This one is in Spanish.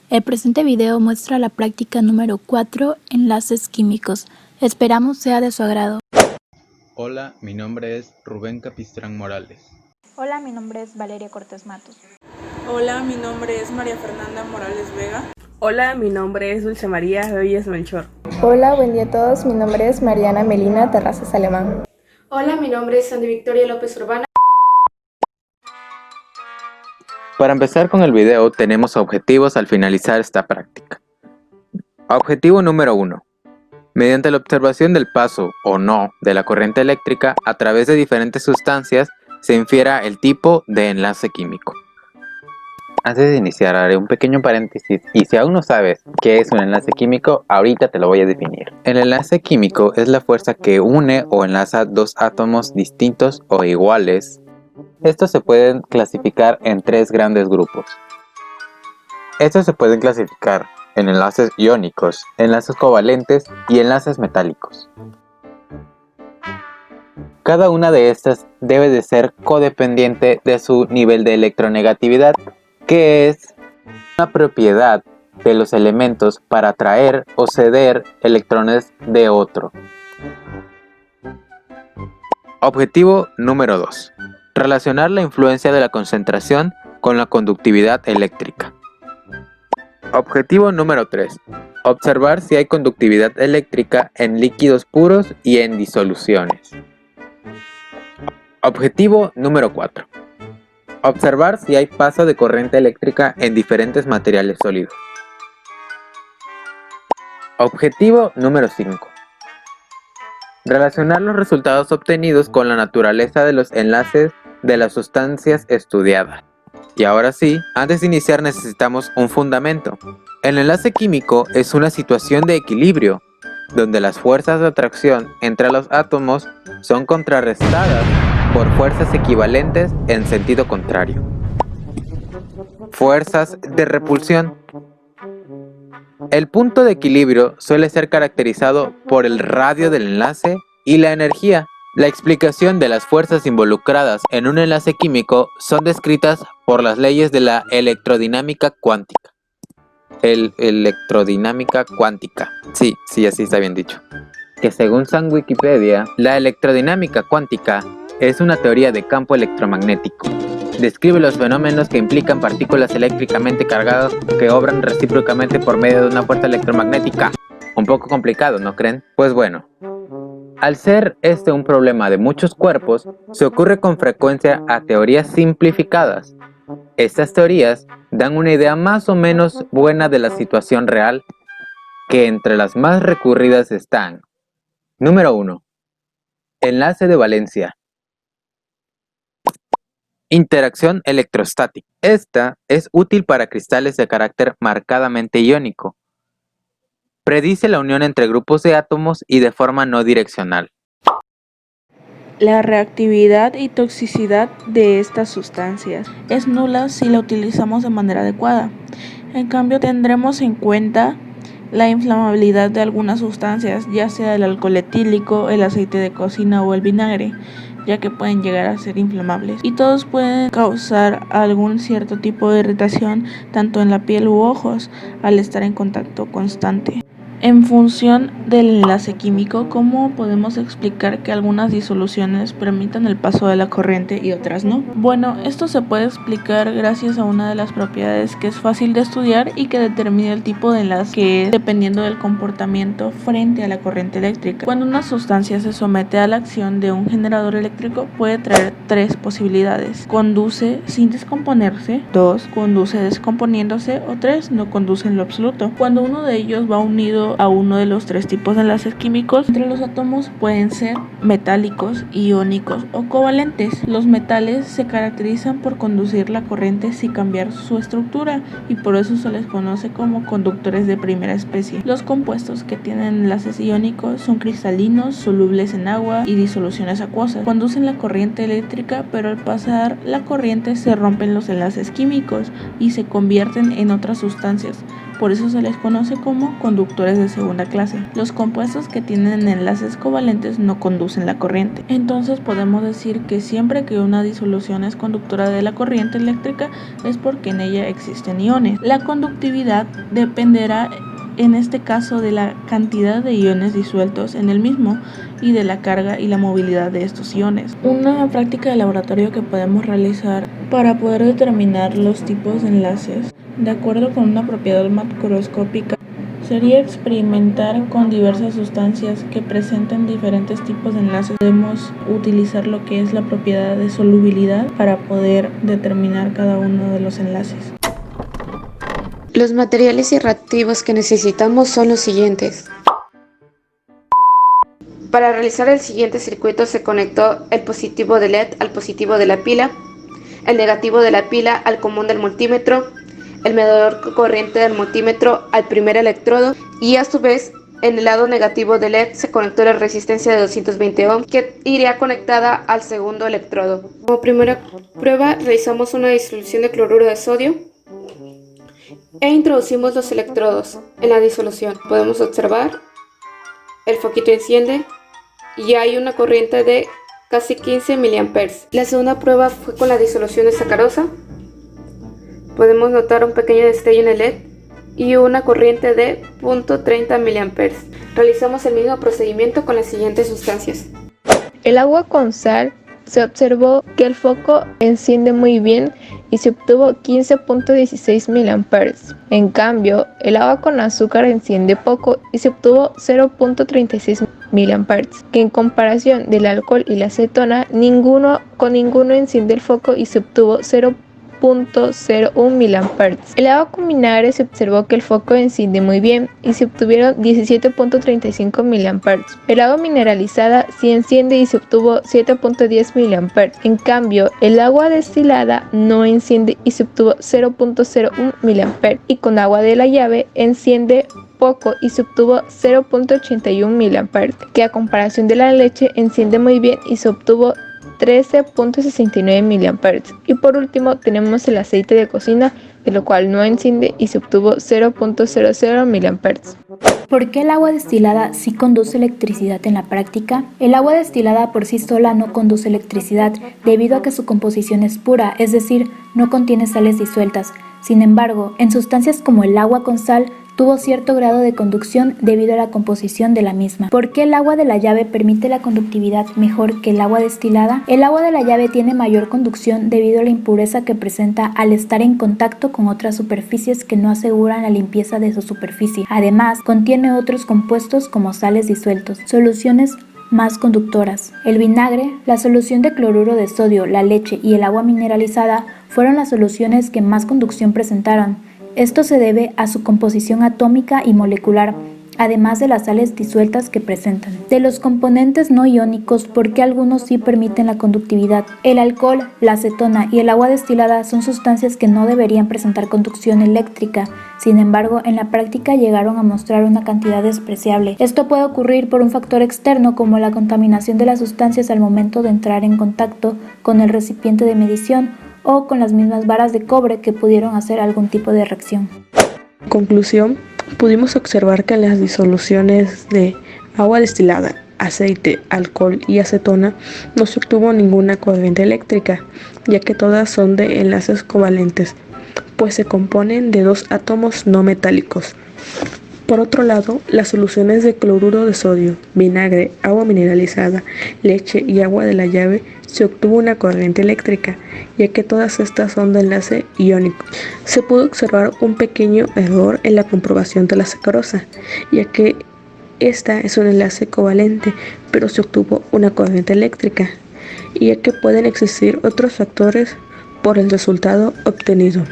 El presente video muestra la práctica número 4, enlaces químicos. Esperamos sea de su agrado. Hola, mi nombre es Rubén Capistrán Morales. Hola, mi nombre es Valeria Cortés Matos. Hola, mi nombre es María Fernanda Morales Vega. Hola, mi nombre es Dulce María Reyes Melchor. Hola, buen día a todos. Mi nombre es Mariana Melina Terrazas Alemán. Hola, mi nombre es Sandy Victoria López Urbana. Para empezar con el video, tenemos objetivos al finalizar esta práctica. Objetivo número 1. Mediante la observación del paso o no de la corriente eléctrica a través de diferentes sustancias, se infiera el tipo de enlace químico. Antes de iniciar, haré un pequeño paréntesis y si aún no sabes qué es un enlace químico, ahorita te lo voy a definir. El enlace químico es la fuerza que une o enlaza dos átomos distintos o iguales. Estos se pueden clasificar en tres grandes grupos. Estos se pueden clasificar en enlaces iónicos, enlaces covalentes y enlaces metálicos. Cada una de estas debe de ser codependiente de su nivel de electronegatividad, que es una propiedad de los elementos para atraer o ceder electrones de otro. Objetivo número 2. Relacionar la influencia de la concentración con la conductividad eléctrica. Objetivo número 3. Observar si hay conductividad eléctrica en líquidos puros y en disoluciones. Objetivo número 4. Observar si hay paso de corriente eléctrica en diferentes materiales sólidos. Objetivo número 5. Relacionar los resultados obtenidos con la naturaleza de los enlaces de las sustancias estudiadas. Y ahora sí, antes de iniciar necesitamos un fundamento. El enlace químico es una situación de equilibrio, donde las fuerzas de atracción entre los átomos son contrarrestadas por fuerzas equivalentes en sentido contrario. Fuerzas de repulsión. El punto de equilibrio suele ser caracterizado por el radio del enlace y la energía. La explicación de las fuerzas involucradas en un enlace químico son descritas por las leyes de la electrodinámica cuántica. Electrodinámica cuántica. Sí, así está bien dicho. Que según San Wikipedia, la electrodinámica cuántica es una teoría de campo electromagnético. Describe los fenómenos que implican partículas eléctricamente cargadas que obran recíprocamente por medio de una fuerza electromagnética. Un poco complicado, ¿no creen? Pues bueno. Al ser este un problema de muchos cuerpos, se ocurre con frecuencia a teorías simplificadas. Estas teorías dan una idea más o menos buena de la situación real, que entre las más recurridas están: número 1. Enlace de valencia. Interacción electrostática. Esta es útil para cristales de carácter marcadamente iónico. Predice la unión entre grupos de átomos y de forma no direccional. La reactividad y toxicidad de estas sustancias es nula si la utilizamos de manera adecuada. En cambio, tendremos en cuenta la inflamabilidad de algunas sustancias, ya sea el alcohol etílico, el aceite de cocina o el vinagre, ya que pueden llegar a ser inflamables. Y todos pueden causar algún cierto tipo de irritación, tanto en la piel u ojos, al estar en contacto constante. En función del enlace químico, ¿cómo podemos explicar que algunas disoluciones permitan el paso de la corriente y otras no? Bueno, esto se puede explicar gracias a una de las propiedades que es fácil de estudiar y que determina el tipo de enlace, que es dependiendo del comportamiento frente a la corriente eléctrica. Cuando una sustancia se somete a la acción de un generador eléctrico, puede traer tres posibilidades: conduce sin descomponerse, 2, conduce descomponiéndose, o 3, no conduce en lo absoluto. Cuando uno de ellos va unido a uno de los tres tipos de enlaces químicos, entre los átomos pueden ser metálicos, iónicos o covalentes. Los metales se caracterizan por conducir la corriente sin cambiar su estructura y por eso se les conoce como conductores de primera especie. Los compuestos que tienen enlaces iónicos son cristalinos, solubles en agua y disoluciones acuosas. Conducen la corriente eléctrica, pero al pasar la corriente se rompen los enlaces químicos y se convierten en otras sustancias. por eso se les conoce como conductores de segunda clase. Los compuestos que tienen enlaces covalentes no conducen la corriente. Entonces podemos decir que siempre que una disolución es conductora de la corriente eléctrica es porque en ella existen iones. La conductividad dependerá en este caso de la cantidad de iones disueltos en el mismo y de la carga y la movilidad de estos iones. Una práctica de laboratorio que podemos realizar para poder determinar los tipos de enlaces de acuerdo con una propiedad macroscópica sería experimentar con diversas sustancias que presenten diferentes tipos de enlaces. Podemos utilizar lo que es la propiedad de solubilidad para poder determinar cada uno de los enlaces. Los materiales y reactivos que necesitamos son los siguientes. Para realizar el siguiente circuito se conectó el positivo de LED al positivo de la pila, el negativo de la pila al común del multímetro, el medidor corriente del multímetro al primer electrodo y a su vez en el lado negativo de LED se conectó la resistencia de 220 ohms que iría conectada al segundo electrodo. Como primera prueba realizamos una disolución de cloruro de sodio e introducimos los electrodos en la disolución. Podemos observar, el foquito enciende y hay una corriente de casi 15 mA. La segunda prueba fue con la disolución de sacarosa. Podemos notar un pequeño destello en el LED y una corriente de 0.30 mA. Realizamos el mismo procedimiento con las siguientes sustancias. El agua con sal se observó que el foco enciende muy bien y se obtuvo 15.16 mA. En cambio, el agua con azúcar enciende poco y se obtuvo 0.36 mA, que en comparación del alcohol y la acetona, ninguno enciende el foco y se obtuvo 0.01 mA. El agua con vinagre se observó que el foco enciende muy bien y se obtuvieron 17.35 mA. El agua mineralizada sí enciende y se obtuvo 7.10 mA. En cambio, el agua destilada no enciende y se obtuvo 0.01 mA. Y con agua de la llave enciende poco y se obtuvo 0.81 mA, que a comparación de la leche enciende muy bien y se obtuvo 13.69 mA. Y por último tenemos el aceite de cocina, de lo cual no enciende y se obtuvo 0.00 mA. ¿Por qué el agua destilada sí conduce electricidad en la práctica? El agua destilada por sí sola no conduce electricidad debido a que su composición es pura, es decir, no contiene sales disueltas. Sin embargo, en sustancias como el agua con sal, tuvo cierto grado de conducción debido a la composición de la misma. ¿Por qué el agua de la llave permite la conductividad mejor que el agua destilada? El agua de la llave tiene mayor conducción debido a la impureza que presenta al estar en contacto con otras superficies que no aseguran la limpieza de su superficie. Además, contiene otros compuestos como sales disueltos, soluciones más conductoras. El vinagre, la solución de cloruro de sodio, la leche y el agua mineralizada fueron las soluciones que más conducción presentaron. Esto se debe a su composición atómica y molecular, además de las sales disueltas que presentan. De los componentes no iónicos, ¿por qué algunos sí permiten la conductividad? El alcohol, la acetona y el agua destilada son sustancias que no deberían presentar conducción eléctrica. Sin embargo, en la práctica llegaron a mostrar una cantidad despreciable. Esto puede ocurrir por un factor externo como la contaminación de las sustancias al momento de entrar en contacto con el recipiente de medición o con las mismas varas de cobre que pudieron hacer algún tipo de reacción. En conclusión, pudimos observar que en las disoluciones de agua destilada, aceite, alcohol y acetona no se obtuvo ninguna corriente eléctrica, ya que todas son de enlaces covalentes, pues se componen de dos átomos no metálicos. Por otro lado, las soluciones de cloruro de sodio, vinagre, agua mineralizada, leche y agua de la llave se obtuvo una corriente eléctrica, ya que todas estas son de enlace iónico. Se pudo observar un pequeño error en la comprobación de la sacarosa, ya que esta es un enlace covalente, pero se obtuvo una corriente eléctrica, y ya que pueden existir otros factores por el resultado obtenido.